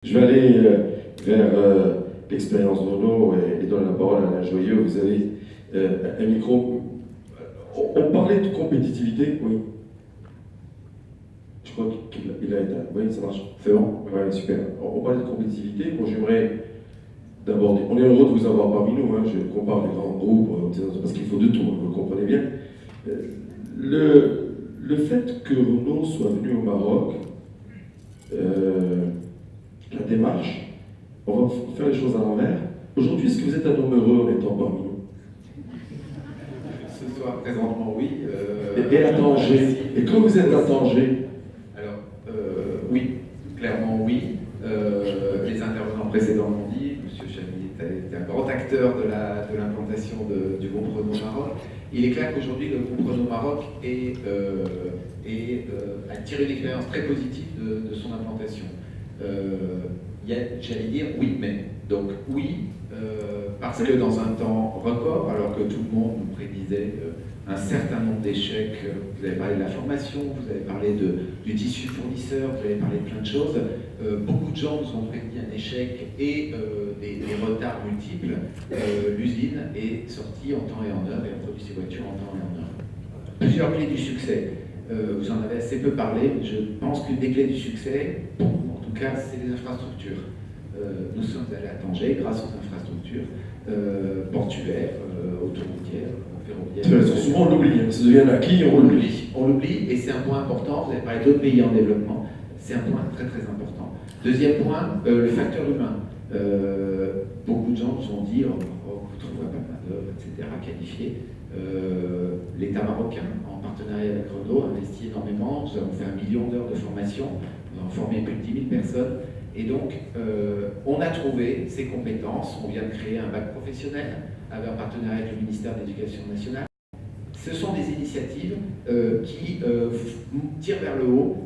Je vais aller vers l'expérience de Renault et donner la parole à Alain Joyeux. Vous avez un micro. On parlait de compétitivité, oui. Je crois qu'il a éteint. Oui, ça marche. C'est bon? Oui, super. On parlait de compétitivité. Moi, j'aimerais d'abord dire, on est heureux de vous avoir parmi nous. Hein. Je compare les grands groupes, parce qu'il faut de tout, vous le comprenez bien. Le fait que Renault soit venu au Maroc, la démarche, on va faire les choses à l'envers. Aujourd'hui, est-ce que vous êtes un homme heureux en étant parmi nous? Ce soir, présentement, oui. Et à Tanger. Et quand vous êtes à Tanger? Alors, oui, clairement oui. Les intervenants précédents l'ont dit. Monsieur Chamy est un grand acteur de l'implantation du groupe Renault Maroc. Il est clair qu'aujourd'hui, le groupe Renault Maroc a tiré une expérience très positive de son implantation. J'allais dire oui, mais. Donc oui, parce que dans un temps record, alors que tout le monde nous prédisait un certain nombre d'échecs, vous avez parlé de la formation, vous avez parlé du tissu fournisseur, vous avez parlé de plein de choses, beaucoup de gens nous ont prédit un échec et des retards multiples. L'usine est sortie en temps et en heure et a produit ses voitures en temps et en heure. Plusieurs clés du succès. Vous en avez assez peu parlé, mais je pense qu'une des clés du succès, en tout cas, c'est les infrastructures. Nous sommes allés à Tanger grâce aux infrastructures portuaires, autoroutières, ferroviaires. Souvent on l'oublie, ça devient un acquis, on l'oublie. On l'oublie et c'est un point important. Vous avez parlé d'autres pays en développement, c'est un point très très important. Deuxième point, le facteur humain. Beaucoup de gens nous ont dit, vous ne trouverez pas de main-d'œuvre, etc., qualifiée. L'État marocain, en partenariat avec Renault, a investi énormément. Nous avons fait 1 million d'heures de formation, nous avons formé plus de 10 000 personnes. Et donc, on a trouvé ces compétences. On vient de créer un bac professionnel avec un partenariat avec le ministère de l'Éducation nationale. Ce sont des initiatives qui tirent vers le haut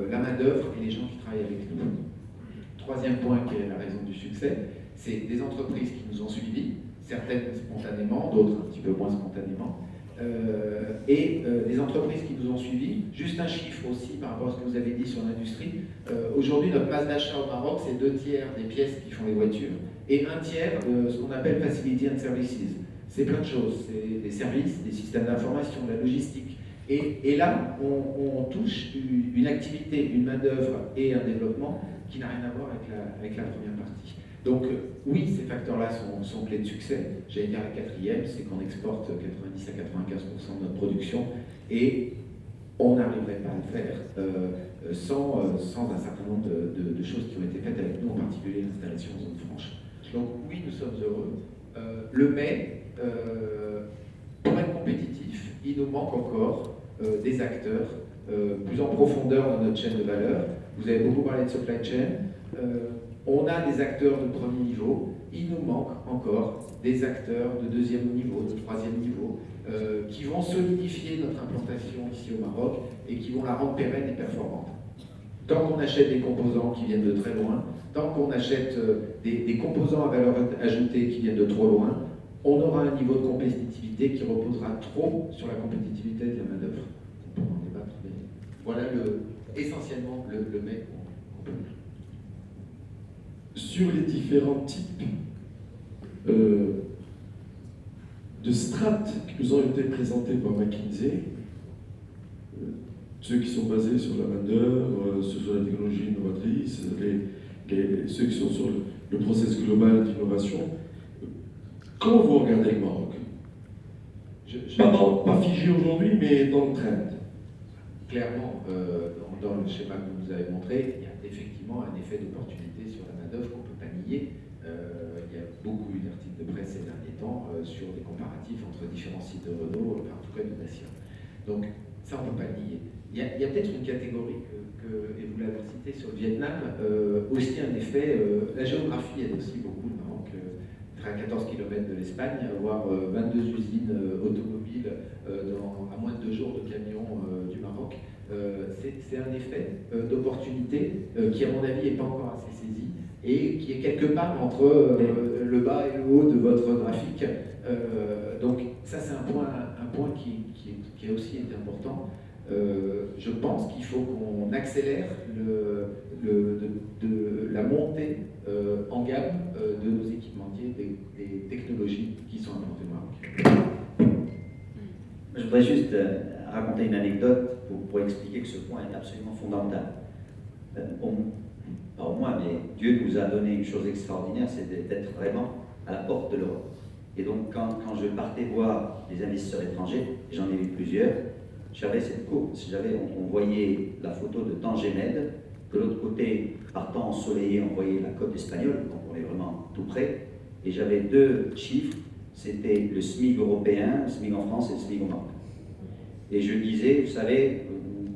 la main-d'œuvre et les gens qui travaillent avec nous. Troisième point qui est la raison du succès, c'est des entreprises qui nous ont suivis, certaines spontanément, d'autres un petit peu moins spontanément. Des entreprises qui nous ont suivis. Juste un chiffre aussi par rapport à ce que vous avez dit sur l'industrie. Aujourd'hui, notre masse d'achat au Maroc, c'est 2/3 des pièces qui font les voitures et 1/3 de ce qu'on appelle Facility and Services. C'est plein de choses. C'est des services, des systèmes d'information, de la logistique. Et là, on touche une activité, une main-d'œuvre et un développement qui n'a rien à voir avec la première partie. Donc oui, ces facteurs-là sont clés de succès. J'allais dire la quatrième, c'est qu'on exporte 90 à 95% de notre production et on n'arriverait pas à le faire sans un certain nombre de choses qui ont été faites avec nous, en particulier l'installation en zone franche. Donc oui, nous sommes heureux. Le mais, pour être compétitif, il nous manque encore des acteurs plus en profondeur dans notre chaîne de valeur. Vous avez beaucoup parlé de supply chain. On a des acteurs de premier niveau, il nous manque encore des acteurs de deuxième niveau, de troisième niveau, qui vont solidifier notre implantation ici au Maroc et qui vont la rendre pérenne et performante. Tant qu'on achète des composants qui viennent de très loin, tant qu'on achète des composants à valeur ajoutée qui viennent de trop loin, on aura un niveau de compétitivité qui reposera trop sur la compétitivité de la main-d'œuvre. On pourra en débattre, mais voilà essentiellement le mais qu'on peut. Sur les différents types de strates qui nous ont été présentés par McKinsey, ceux qui sont basés sur la main-d'œuvre, sur la technologie innovatrice, ceux qui sont sur le process global d'innovation, comment vous regardez le Maroc? Pas figé aujourd'hui, mais dans le trend. Clairement, dans le schéma que vous nous avez montré, il y a effectivement un effet d'opportunité sur la main-d'œuvre qu'on ne peut pas nier. Il y a beaucoup eu d'articles de presse ces derniers temps sur des comparatifs entre différents sites de Renault, en tout cas de Dacia. Donc, ça, on ne peut pas nier. Il y a peut-être une catégorie et vous l'avez cité sur le Vietnam, aussi un effet. La géographie aide aussi beaucoup le Maroc. Être à 14 km de l'Espagne, avoir 22 usines automobiles à moins de 2 jours de camion du Maroc, c'est un effet d'opportunité qui, à mon avis, n'est pas encore assez saisi et qui est quelque part entre le bas et le haut de votre graphique. Donc ça, c'est un point qui a aussi été important. Je pense qu'il faut qu'on accélère de la montée en gamme de nos équipementiers, des technologies qui sont implantées au Maroc. Je voudrais juste raconter une anecdote pour expliquer que ce point est absolument fondamental. Pas au moins, mais Dieu nous a donné une chose extraordinaire, c'est d'être vraiment à la porte de l'Europe. Et donc, quand je partais voir les investisseurs étrangers, et j'en ai vu plusieurs, j'avais cette course, on voyait la photo de Tanger Med, de l'autre côté, par temps ensoleillé, on voyait la côte espagnole, donc on est vraiment tout près, et j'avais deux chiffres, c'était le SMIC européen, le SMIC en France et le SMIC au Maroc. Et je disais, vous savez,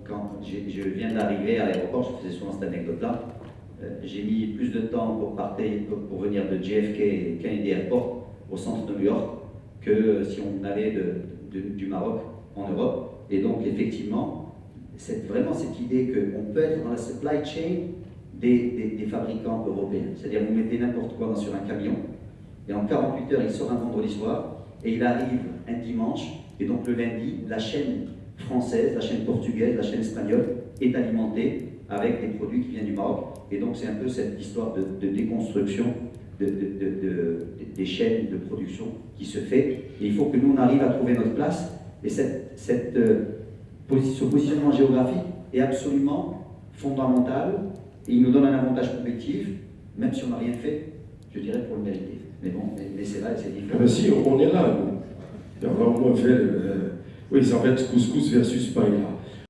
quand je viens d'arriver à l'aéroport, je faisais souvent cette anecdote-là, j'ai mis plus de temps pour venir de JFK, Kennedy Airport, au centre de New York, que si on allait du Maroc en Europe. Et donc, effectivement, c'est vraiment cette idée qu'on peut être dans la supply chain des fabricants européens. C'est-à-dire, vous mettez n'importe quoi sur un camion, et en 48 heures, il sort un vendredi soir, et il arrive un dimanche, et donc le lundi, la chaîne française, la chaîne portugaise, la chaîne espagnole est alimentée avec des produits qui viennent du Maroc. Et donc, c'est un peu cette histoire de déconstruction des chaînes de production qui se fait. Et il faut que nous, on arrive à trouver notre place. Et ce positionnement géographique est absolument fondamental. Et il nous donne un avantage compétitif, même si on n'a rien fait, je dirais, pour le mériter. Mais bon, mais c'est là et c'est différent. Ben si, on est là, nous. Et on va au moins faire... oui, c'est en fait couscous versus paella.